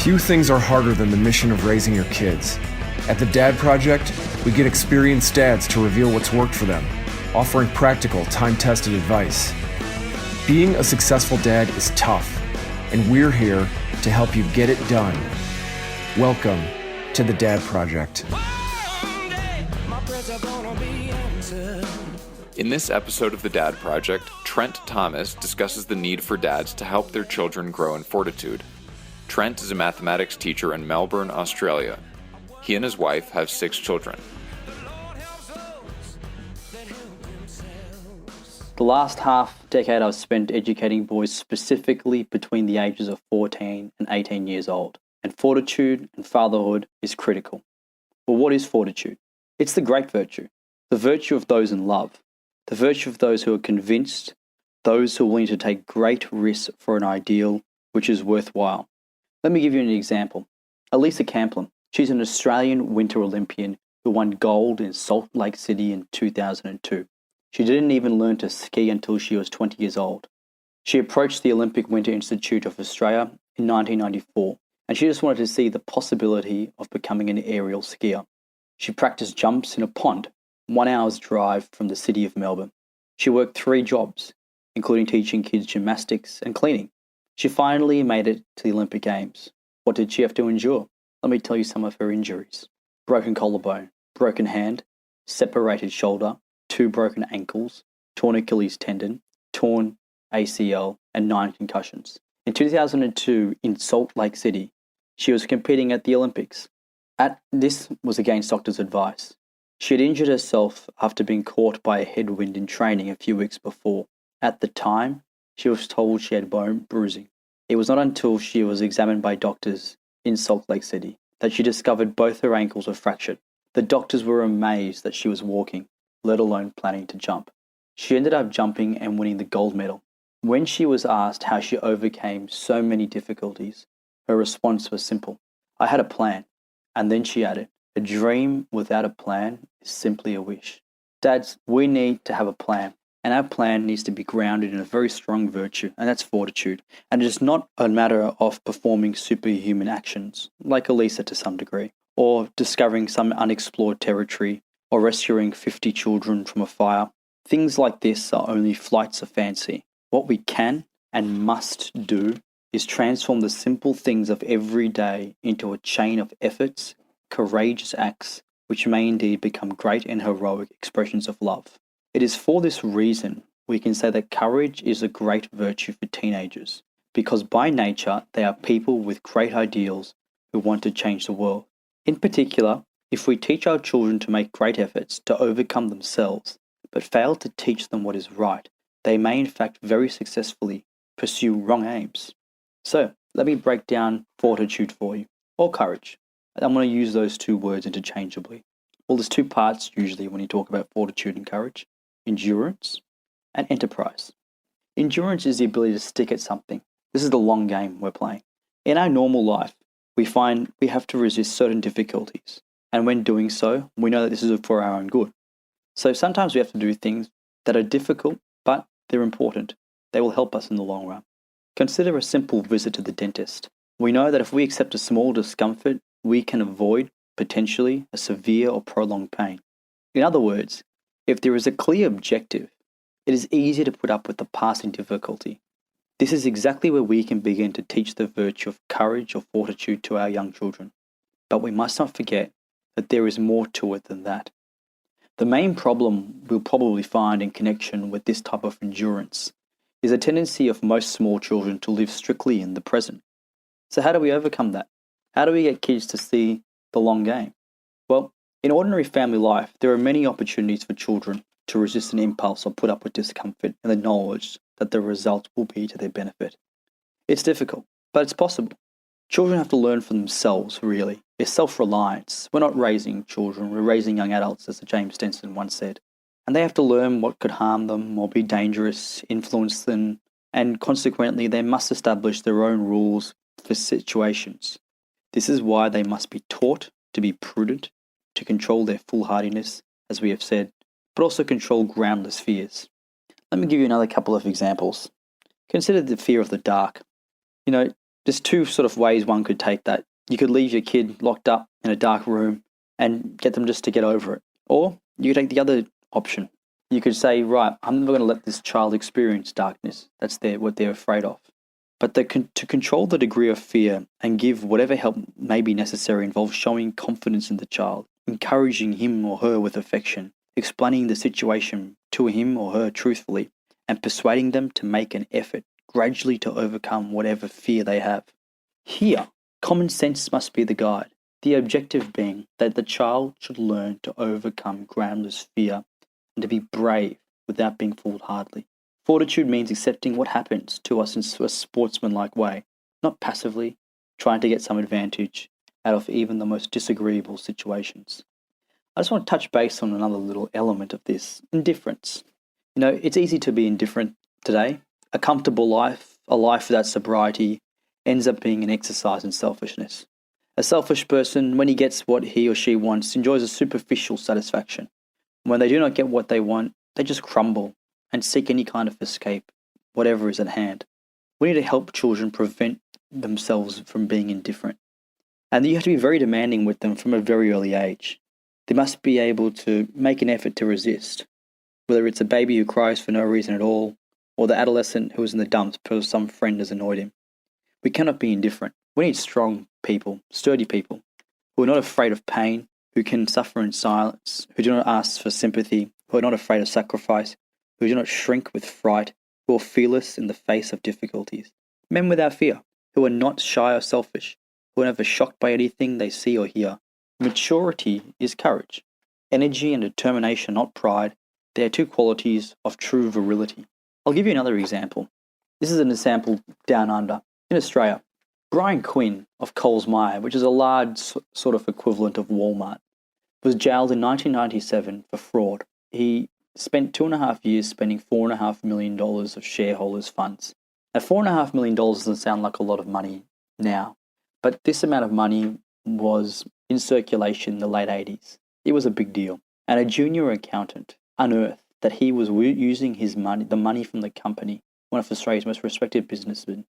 Few things are harder than the mission of raising your kids. At the Dad Project, we get experienced dads to reveal what's worked for them, offering practical, time-tested advice. Being a successful dad is tough, and we're here to help you get it done. Welcome to the Dad Project. In this episode of the Dad Project, Trent Thomas discusses the need for dads to help their children grow in Fortitude. Trent is a mathematics teacher in Melbourne, Australia. He and his wife have 6 children. The last half decade I've spent educating boys specifically between the ages of 14 and 18 years old, and fortitude and fatherhood is critical. Well, what is fortitude? It's the great virtue, the virtue of those in love, the virtue of those who are convinced, those who are willing to take great risks for an ideal which is worthwhile. Let me give you an example. Elisa Camplin, she's an Australian Winter Olympian who won gold in Salt Lake City in 2002. She didn't even learn to ski until she was 20 years old. She approached the Olympic Winter Institute of Australia in 1994, and she just wanted to see the possibility of becoming an aerial skier. She practiced jumps in a pond, 1 hour's drive from the city of Melbourne. She worked 3 jobs, including teaching kids gymnastics and cleaning. She finally made it to the Olympic Games. What did she have to endure? Let me tell you some of her injuries. Broken collarbone, broken hand, separated shoulder, 2 broken ankles, torn Achilles tendon, torn ACL, and 9 concussions. In 2002, in Salt Lake City, she was competing at the Olympics. This was against doctors' advice. She had injured herself after being caught by a headwind in training a few weeks before. At the time, she was told she had bone bruising. It was not until she was examined by doctors in Salt Lake City that she discovered both her ankles were fractured. The doctors were amazed that she was walking, let alone planning to jump. She ended up jumping and winning the gold medal. When she was asked how she overcame so many difficulties, her response was simple. I had a plan. And then she added, a dream without a plan is simply a wish. Dads, we need to have a plan. And our plan needs to be grounded in a very strong virtue, and that's fortitude. And it is not a matter of performing superhuman actions, like Elisa to some degree, or discovering some unexplored territory, or rescuing 50 children from a fire. Things like this are only flights of fancy. What we can and must do is transform the simple things of every day into a chain of efforts, courageous acts, which may indeed become great and heroic expressions of love. It is for this reason we can say that courage is a great virtue for teenagers, because by nature they are people with great ideals who want to change the world. In particular, if we teach our children to make great efforts to overcome themselves, but fail to teach them what is right, they may in fact very successfully pursue wrong aims. So, let me break down fortitude for you, or courage. I'm going to use those 2 words interchangeably. Well, there's 2 parts usually when you talk about fortitude and courage. Endurance and enterprise. Endurance is the ability to stick at something. This is the long game we're playing. In our normal life, we find we have to resist certain difficulties. And when doing so, we know that this is for our own good. So sometimes we have to do things that are difficult, but they're important. They will help us in the long run. Consider a simple visit to the dentist. We know that if we accept a small discomfort, we can avoid, potentially, a severe or prolonged pain. In other words, if there is a clear objective, it is easier to put up with the passing difficulty. This is exactly where we can begin to teach the virtue of courage or fortitude to our young children. But we must not forget that there is more to it than that. The main problem we'll probably find in connection with this type of endurance is a tendency of most small children to live strictly in the present. So how do we overcome that? How do we get kids to see the long game? Well, in ordinary family life, there are many opportunities for children to resist an impulse or put up with discomfort in the knowledge that the result will be to their benefit. It's difficult, but it's possible. Children have to learn for themselves, really. It's self-reliance. We're not raising children, we're raising young adults, as James Stenson once said. And they have to learn what could harm them or be dangerous, influence them, and consequently they must establish their own rules for situations. This is why they must be taught to be prudent, to control their foolhardiness, as we have said, but also control groundless fears. Let me give you another couple of examples. Consider the fear of the dark. There's two sort of ways one could take that. You could leave your kid locked up in a dark room and get them just to get over it. Or you could take the other option. You could say, right, I'm never going to let this child experience darkness. That's what they're afraid of. But to control the degree of fear and give whatever help may be necessary involves showing confidence in the child, encouraging him or her with affection, explaining the situation to him or her truthfully, and persuading them to make an effort gradually to overcome whatever fear they have. Here, common sense must be the guide, the objective being that the child should learn to overcome groundless fear and to be brave without being foolhardy. Fortitude means accepting what happens to us in a sportsmanlike way, not passively trying to get some advantage out of even the most disagreeable situations. I just want to touch base on another little element of this, indifference. It's easy to be indifferent today. A comfortable life, a life without sobriety, ends up being an exercise in selfishness. A selfish person, when he gets what he or she wants, enjoys a superficial satisfaction. When they do not get what they want, they just crumble and seek any kind of escape, whatever is at hand. We need to help children prevent themselves from being indifferent. And you have to be very demanding with them from a very early age. They must be able to make an effort to resist, whether it's a baby who cries for no reason at all, or the adolescent who is in the dumps because some friend has annoyed him. We cannot be indifferent. We need strong people, sturdy people, who are not afraid of pain, who can suffer in silence, who do not ask for sympathy, who are not afraid of sacrifice, who do not shrink with fright, who are fearless in the face of difficulties. Men without fear, who are not shy or selfish, who are never shocked by anything they see or hear. Maturity is courage. Energy and determination, not pride. They are two qualities of true virility. I'll give you another example. This is an example down under. In Australia, Brian Quinn of Coles Myer, which is a large sort of equivalent of Walmart, was jailed in 1997 for fraud. He spent 2.5 years spending $4.5 million of shareholders' funds. Now, $4.5 million doesn't sound like a lot of money now, but this amount of money was in circulation in the late 80s. It was a big deal. And a junior accountant unearthed that he was using his money, the money from the company, one of Australia's most respected businessmen,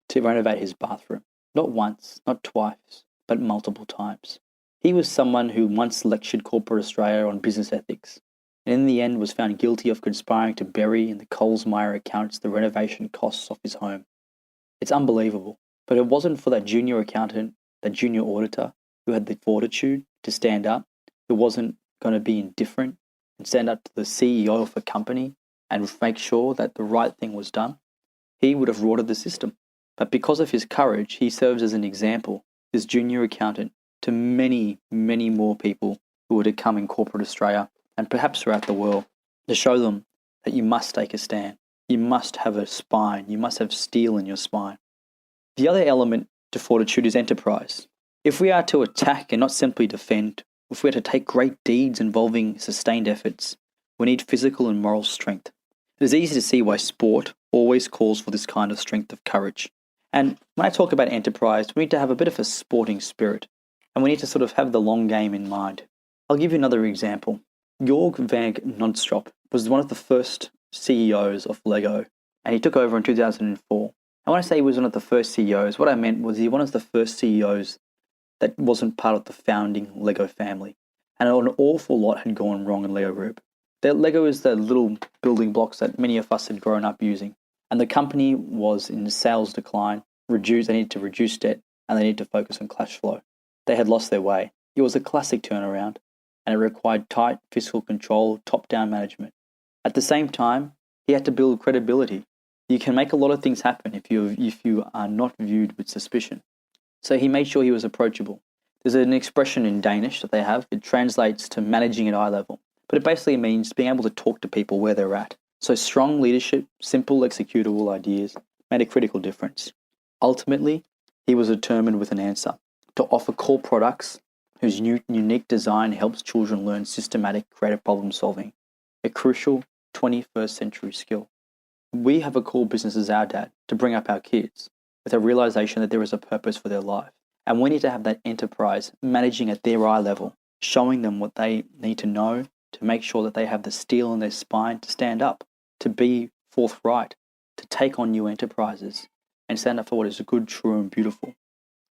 to renovate his bathroom. Not once, not twice, but multiple times. He was someone who once lectured corporate Australia on business ethics, and in the end was found guilty of conspiring to bury in the Coles Myer accounts the renovation costs of his home. It's unbelievable, but it wasn't for that junior accountant, that junior auditor, who had the fortitude to stand up, who wasn't going to be indifferent and stand up to the CEO of a company and make sure that the right thing was done. He would have rorted the system. But because of his courage, he serves as an example, this junior accountant, to many, many more people who were to come in corporate Australia and perhaps throughout the world, to show them that you must take a stand. You must have a spine. You must have steel in your spine. The other element to fortitude is enterprise. If we are to attack and not simply defend, if we are to take great deeds involving sustained efforts, we need physical and moral strength. It is easy to see why sport always calls for this kind of strength of courage. And when I talk about enterprise, we need to have a bit of a sporting spirit, and we need to sort of have the long game in mind. I'll give you another example. Jorg van Nodstrop was one of the first CEOs of Lego, and he took over in 2004. And when I say he was one of the first CEOs, what I meant was he was one of the first CEOs that wasn't part of the founding Lego family. And an awful lot had gone wrong in Lego Group. Lego is the little building blocks that many of us had grown up using. And the company was in sales decline, they needed to reduce debt, and they needed to focus on cash flow. They had lost their way. It was a classic turnaround, and it required tight fiscal control, top-down management. At the same time, he had to build credibility. You can make a lot of things happen if you are not viewed with suspicion. So he made sure he was approachable. There's an expression in Danish that they have. It translates to managing at eye level, but it basically means being able to talk to people where they're at. So strong leadership, simple executable ideas made a critical difference. Ultimately, he was determined with an answer: to offer core products whose unique design helps children learn systematic creative problem solving, a crucial 21st century skill. We have a core business as our dad to bring up our kids with a realization that there is a purpose for their life. And we need to have that enterprise managing at their eye level, showing them what they need to know to make sure that they have the steel in their spine to stand up, to be forthright, to take on new enterprises, and stand up for what is good, true, and beautiful.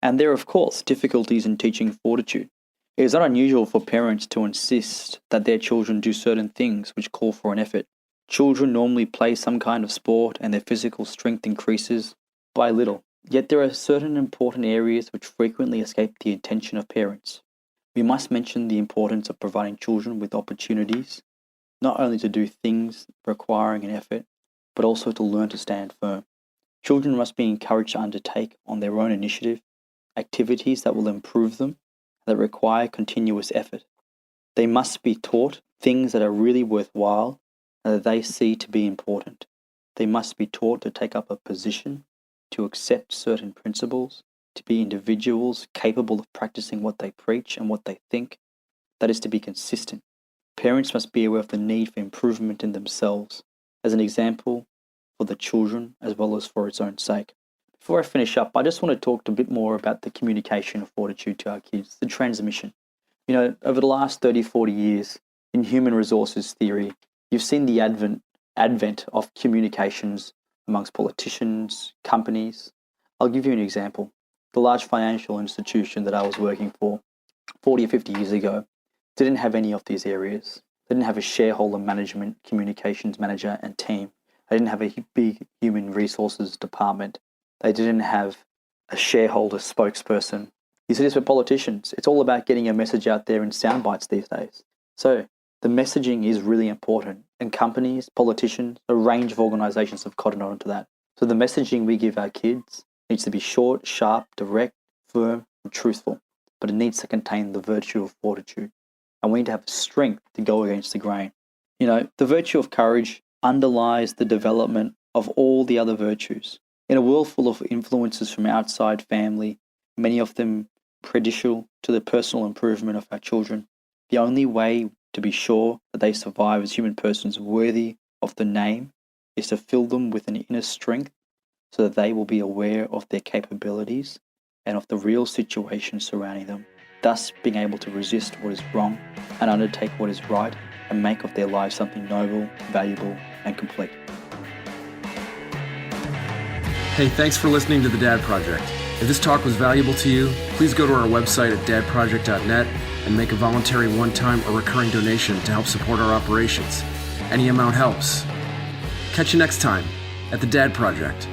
And there are, of course, difficulties in teaching fortitude. It is not unusual for parents to insist that their children do certain things which call for an effort. Children normally play some kind of sport and their physical strength increases by little. Yet there are certain important areas which frequently escape the attention of parents. We must mention the importance of providing children with opportunities, not only to do things requiring an effort, but also to learn to stand firm. Children must be encouraged to undertake on their own initiative activities that will improve them, that require continuous effort. They must be taught things that are really worthwhile and that they see to be important. They must be taught to take up a position, to accept certain principles, to be individuals capable of practicing what they preach and what they think. That is to be consistent. Parents must be aware of the need for improvement in themselves, as an example for the children as well as for its own sake. Before I finish up, I just want to talk a bit more about the communication of fortitude to our kids, the transmission. Over the last 30, 40 years, in human resources theory, you've seen the advent of communications amongst politicians, companies. I'll give you an example. The large financial institution that I was working for 40 or 50 years ago didn't have any of these areas. They didn't have a shareholder management, communications manager and team. They didn't have a big human resources department. They didn't have a shareholder spokesperson. You see this with politicians. It's all about getting a message out there in sound bites these days. So the messaging is really important. And companies, politicians, a range of organizations have cottoned on to that. So the messaging we give our kids needs to be short, sharp, direct, firm, and truthful. But it needs to contain the virtue of fortitude. And we need to have strength to go against the grain. The virtue of courage underlies the development of all the other virtues. In a world full of influences from outside family, many of them prejudicial to the personal improvement of our children, the only way to be sure that they survive as human persons worthy of the name is to fill them with an inner strength so that they will be aware of their capabilities and of the real situation surrounding them, thus being able to resist what is wrong and undertake what is right and make of their lives something noble, valuable, and complete. Hey, thanks for listening to The Dad Project. If this talk was valuable to you, please go to our website at dadproject.net and make a voluntary one-time or recurring donation to help support our operations. Any amount helps. Catch you next time at The Dad Project.